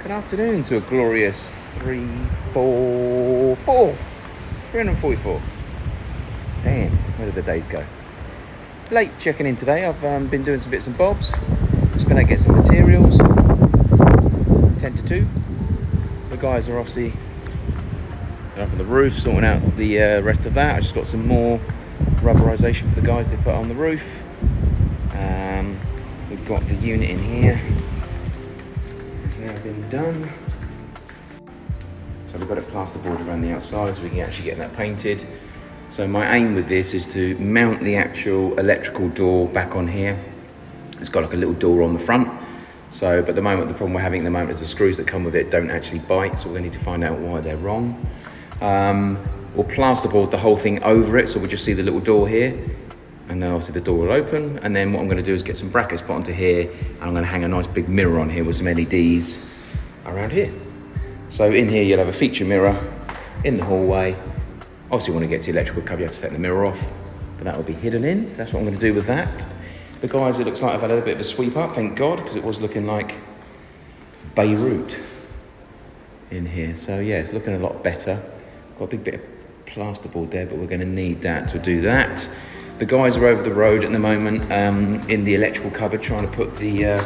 Good afternoon to a glorious 344. Damn, where did the days go? Late checking in today. I've been doing some bits and bobs. Just been out to get some materials. 10 to 2. The guys are obviously up on the roof sorting out the rest of that. I just got some more rubberization for the guys they put on the roof. We've got the unit in here. It's now been done. So we've got it plasterboard around the outside so we can actually get that painted. So my aim with this is to mount the actual electrical door back on here. It's got like a little door on the front. So, but at the moment, the problem we're having at the moment is the screws that come with it don't actually bite. So we're gonna need to find out why they're wrong. We'll plasterboard the whole thing over it. So we'll just see the little door here. And then obviously the door will open. And then what I'm gonna do is get some brackets put onto here. And I'm gonna hang a nice big mirror on here with some LEDs around here. So in here, you'll have a feature mirror in the hallway. Obviously, when you get to the electrical cupboard, you have to take the mirror off, but that will be hidden in. So that's what I'm going to do with that. The guys, it looks like I've had a little bit of a sweep up, thank God, because it was looking like Beirut in here. So yeah, it's looking a lot better. Got a big bit of plasterboard there, but we're going to need that to do that. The guys are over the road at the moment in the electrical cupboard trying to put the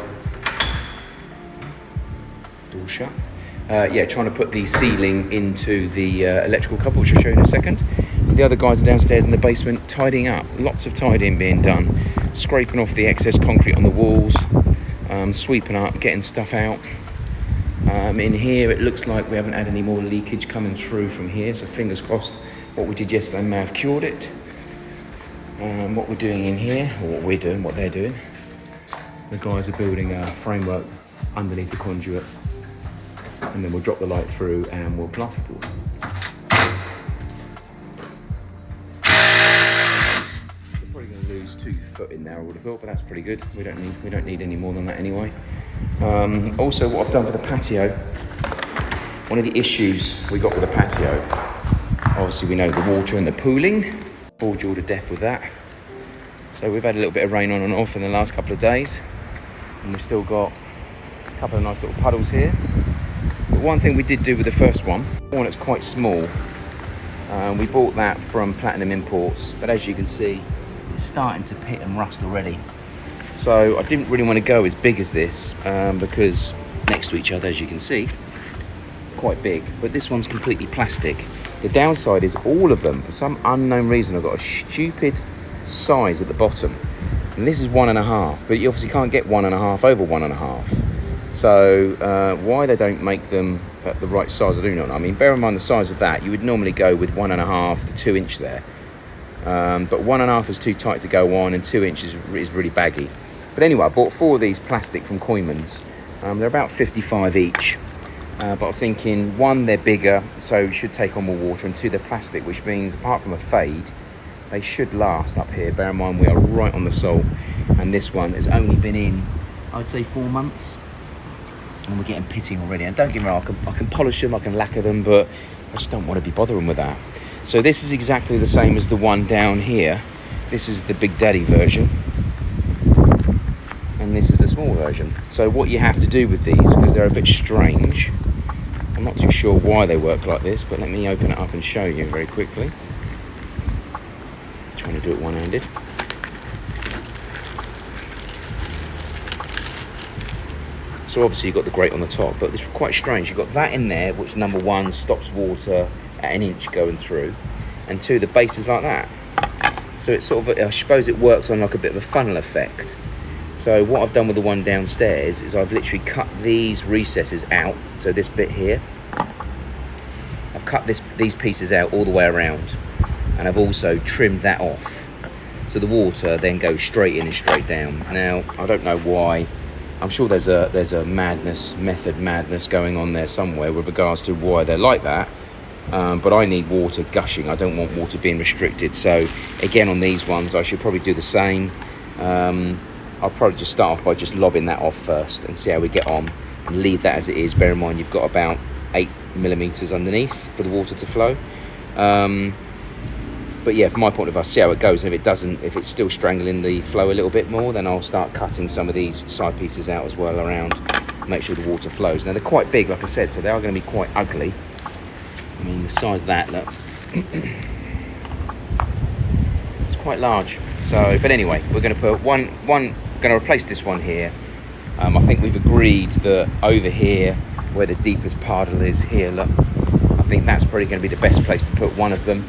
door shut. Trying to put the ceiling into the electrical cupboard, which I'll show you in a second. The other guys are downstairs in the basement tidying up. Lots of tidying being done. Scraping off the excess concrete on the walls. Sweeping up, getting stuff out. In here, it looks like we haven't had any more leakage coming through from here. So fingers crossed what we did yesterday may have cured it. What we're doing in here, or what we're doing, what they're doing. The guys are building a framework underneath the conduit. And then we'll drop the light through and we'll plasterboard. We're probably going to lose 2 foot in there, I would have thought, but that's pretty good. We don't need any more than that anyway. Also, what I've done for the patio, one of the issues we got with the patio, obviously we know the water and the pooling. Bored you all to death with that. So we've had a little bit of rain on and off in the last couple of days, and we've still got a couple of nice little puddles here. But one thing we did do with the first one that's quite small, we bought that from Platinum Imports, but as you can see, it's starting to pit and rust already. So I didn't really want to go as big as this because next to each other, as you can see, quite big, but this one's completely plastic. The downside is all of them, for some unknown reason, have got a stupid size at the bottom. And this is 1.5, but you obviously can't get 1.5 over 1.5. So why they don't make them at the right size, I don't know. I mean, bear in mind the size of that, you would normally go with 1.5 to 2 inch there. But 1.5 is too tight to go on, and 2 inches is really baggy. But anyway, I bought 4 of these plastic from Koymans. They're about 55 each. But I was thinking, 1, they're bigger, so you should take on more water, and 2, they're plastic, which means apart from a fade, they should last up here. Bear in mind, we are right on the sole, and this one has only been in, I'd say 4 months. And we're getting pitting already. And don't get me wrong, I can polish them, I can lacquer them, but I just don't want to be bothering with that. So this is exactly the same as the one down here. This is the Big Daddy version. And this is the small version. So what you have to do with these, because they're a bit strange, I'm not too sure why they work like this, but let me open it up and show you very quickly. Trying to do it one-handed. So obviously you've got the grate on the top, but it's quite strange. You've got that in there, which number 1 stops water at 1 inch going through, and 2, the base is like that. So it's sort of, I suppose it works on like a bit of a funnel effect. So what I've done with the one downstairs is I've literally cut these recesses out. So this bit here, I've cut these pieces out all the way around, and I've also trimmed that off. So the water then goes straight in and straight down. Now, I don't know why. I'm sure there's a method madness going on there somewhere with regards to why they're like that. But I need water gushing. I don't want water being restricted. So again, on these ones, I should probably do the same. I'll probably just start off by just lobbing that off first and see how we get on, and leave that as it is. Bear in mind, you've got about 8mm underneath for the water to flow. But yeah, from my point of view, I'll see how it goes. And if it's still strangling the flow a little bit more, then I'll start cutting some of these side pieces out as well around. make sure the water flows. Now they're quite big, like I said, so they are going to be quite ugly. I mean, the size of that, look. It's quite large. So, but anyway, we're going to put one going to replace this one here. I think we've agreed that over here, where the deepest puddle is here, look, I think that's probably going to be the best place to put one of them.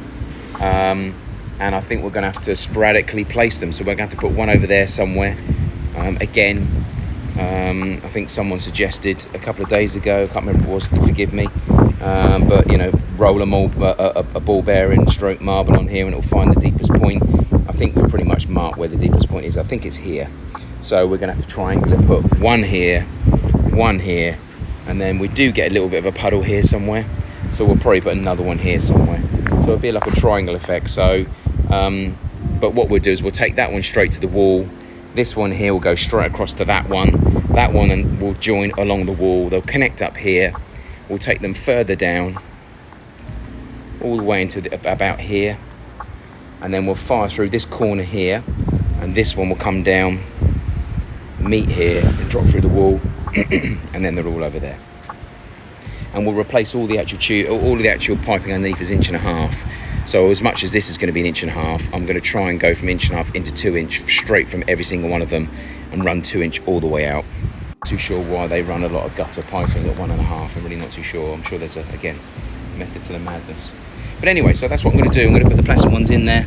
And I think we're going to have to sporadically place them. So we're going to have to put one over there somewhere. Again, I think someone suggested a couple of days ago, I can't remember what it was, to forgive me, but you know, roll a ball bearing stroke marble on here and it'll find the deepest point. I think we've pretty much marked where the deepest point is. I think it's here. So we're going to have to triangular put one here, and then we do get a little bit of a puddle here somewhere. So we'll probably put another one here somewhere. So it'll be like a triangle effect. So, but what we'll do is we'll take that one straight to the wall. This one here will go straight across to that one. That one and will join along the wall. They'll connect up here. We'll take them further down, all the way into about here. And then we'll fire through this corner here. And this one will come down, meet here, and drop through the wall. And then they're all over there. And we'll replace all the actual piping underneath is 1.5 inches. So as much as this is going to be 1.5 inches, I'm going to try and go from 1.5 inches into 2 inch straight from every single one of them and run 2 inch all the way out. Not too sure why they run a lot of gutter piping at 1.5. I'm really not too sure. I'm sure there's again method to the madness. But anyway, so that's what I'm going to do. I'm going to put the plastic ones in there.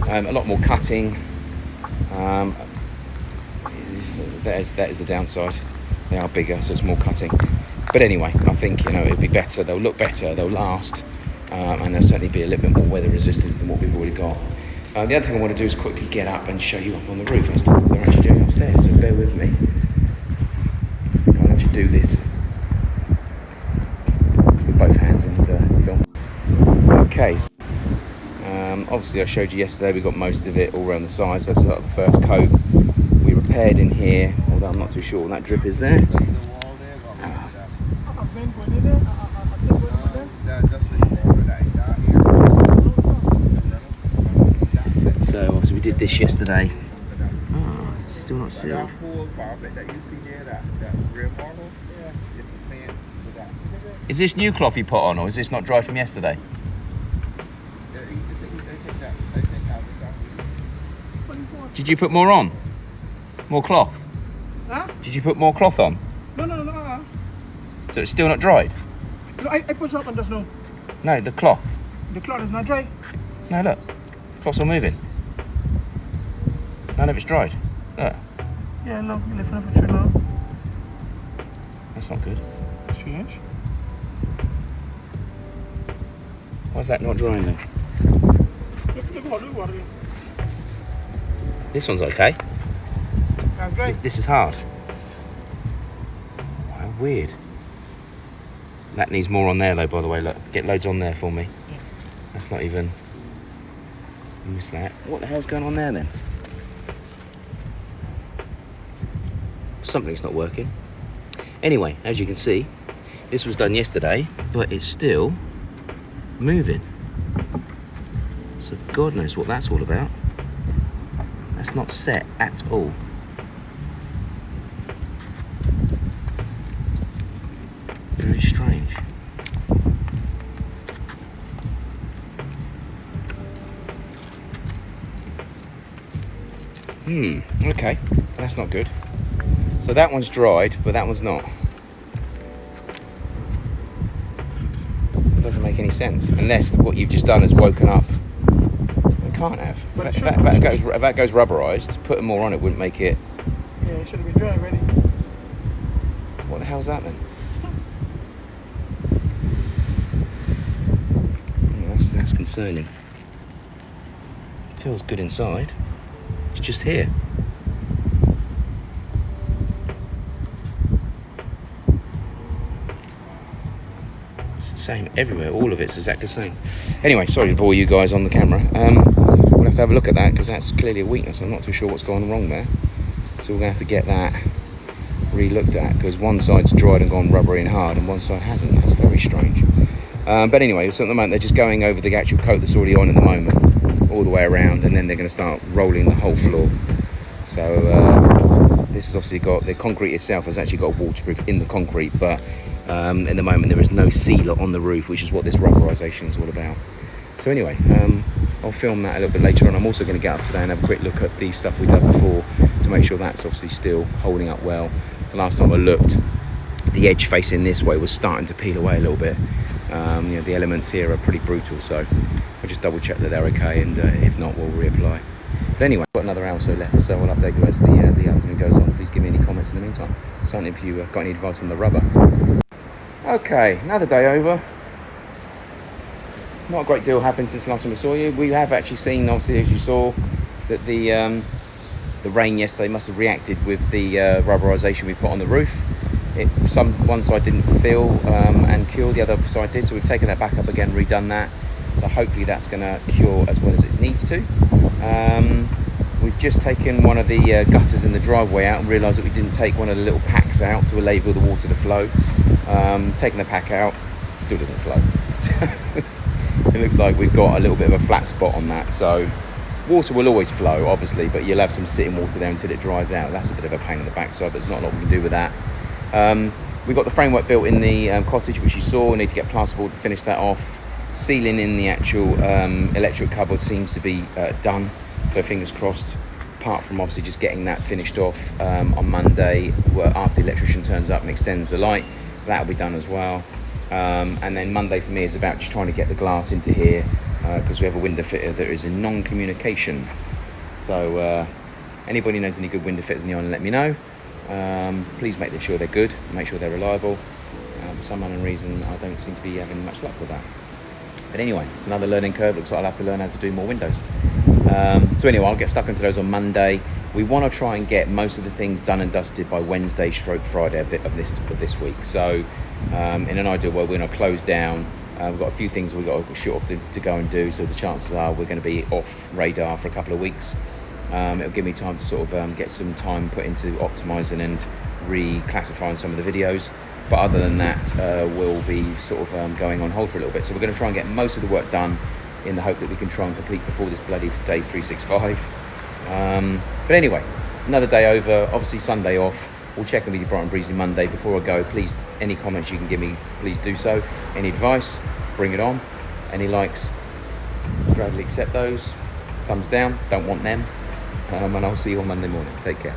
A lot more cutting. That is the downside. They are bigger, so it's more cutting. But anyway, I think, you know, it'll be better. They'll look better. They'll last. And they'll certainly be a little bit more weather resistant than what we've already got. The other thing I want to do is quickly get up and show you up on the roof as to what they're actually doing upstairs, so bear with me. I think I'll actually do this with both hands and film. Okay, so, obviously I showed you yesterday, we got most of it all around the sides. That's like the first coat. We repaired in here, although I'm not too sure what that drip is there. So obviously we did this yesterday. Oh, it's still not sealed. Is this new cloth you put on, or is this not dry from yesterday? Did you put more on? More cloth? Huh? Did you put more cloth on? No. So it's still not dried? No, I put some on just now. No, the cloth. The cloth is not dry. No, look. Cloth's all moving. None of it's dried. Look. Yeah, look, you're lifting up a tree now. That's not good. It's strange. Why's that not drying then? Look what This one's okay. That's dry. This is hard. Wow, weird. That needs more on there though, by the way. Look, get loads on there for me. Yeah. That's not even... Miss that. What the hell's going on there then? Something's not working. Anyway, as you can see, this was done yesterday, but it's still moving. So God knows what that's all about. That's not set at all. Very strange. Okay, that's not good. So that one's dried, but that one's not. It doesn't make any sense, unless what you've just done has woken up. It can't have. If that goes rubberized, putting more on it wouldn't make it. Yeah, it should have been dry already. What the hell's that then? That's concerning. It feels good inside. It's just here. It's the same everywhere. All of it's exactly the same. Anyway, sorry to bore you guys on the camera. We'll have to have a look at that because that's clearly a weakness. I'm not too sure what's going wrong there. So we're going to have to get that re-looked at because one side's dried and gone rubbery and hard and one side hasn't. That's very strange. But anyway, so at the moment they're just going over the actual coat that's already on at the moment, all the way around, and then they're going to start rolling the whole floor. So this has obviously got, the concrete itself has actually got waterproof in the concrete, but in the moment there is no sealer on the roof, which is what this rubberization is all about. So anyway, I'll film that a little bit later on. I'm also going to get up today and have a quick look at the stuff we've done before to make sure that's obviously still holding up well. The last time I looked, the edge facing this way was starting to peel away a little bit. You know, the elements here are pretty brutal, so I'll just double check that they're okay, and if not, we'll reapply. But anyway, I've got anotur hour or so left, so I'll update you as the afternoon goes on. Please give me any comments in the meantime. Certainly if you got any advice on the rubber. Okay, another day over. Not a great deal happened since the last time we saw you. We have actually seen, obviously, as you saw, that the rain yesterday must have reacted with the rubberization we put on the roof. One side didn't fill and cure, the other side did, so we've taken that back up again, redone that. So hopefully that's going to cure as well as it needs to. We've just taken one of the gutters in the driveway out and realised that we didn't take one of the little packs out to enable the water to flow. Taking the pack out, still doesn't flow. It looks like we've got a little bit of a flat spot on that, so water will always flow obviously, but you'll have some sitting water there until it dries out. That's a bit of a pain on the backside, but there's not a lot we can do with that. We've got the framework built in the cottage, which you saw. We need to get plasterboard to finish that off. Sealing in the actual electric cupboard seems to be done, so fingers crossed, apart from obviously just getting that finished off on Monday, after the electrician turns up and extends the light. That'll be done as well. And then Monday for me is about just trying to get the glass into here, because we have a window fitter that is in non-communication. So anybody knows any good window fitters in the island, let me know. Please make sure they're good, make sure they're reliable. For some unknown reason, I don't seem to be having much luck with that. But anyway, it's another learning curve. Looks like I'll have to learn how to do more windows. So anyway, I'll get stuck into those on Monday. We want to try and get most of the things done and dusted by Wednesday stroke Friday of this week. So in an ideal world, we're going to close down. We've got a few things we've got to shoot off to go and do, so the chances are we're going to be off radar for a couple of weeks. It'll give me time to sort of get some time put into optimising and reclassifying some of the videos. But other than that, we'll be sort of going on hold for a little bit. So we're going to try and get most of the work done in the hope that we can try and complete before this bloody day 365. But anyway, another day over, obviously Sunday off. We'll check in with you bright and breezy Monday. Before I go, please, any comments you can give me, please do so. Any advice, bring it on. Any likes, gladly accept those. Thumbs down, don't want them. And I'll see you on Monday morning. Take care.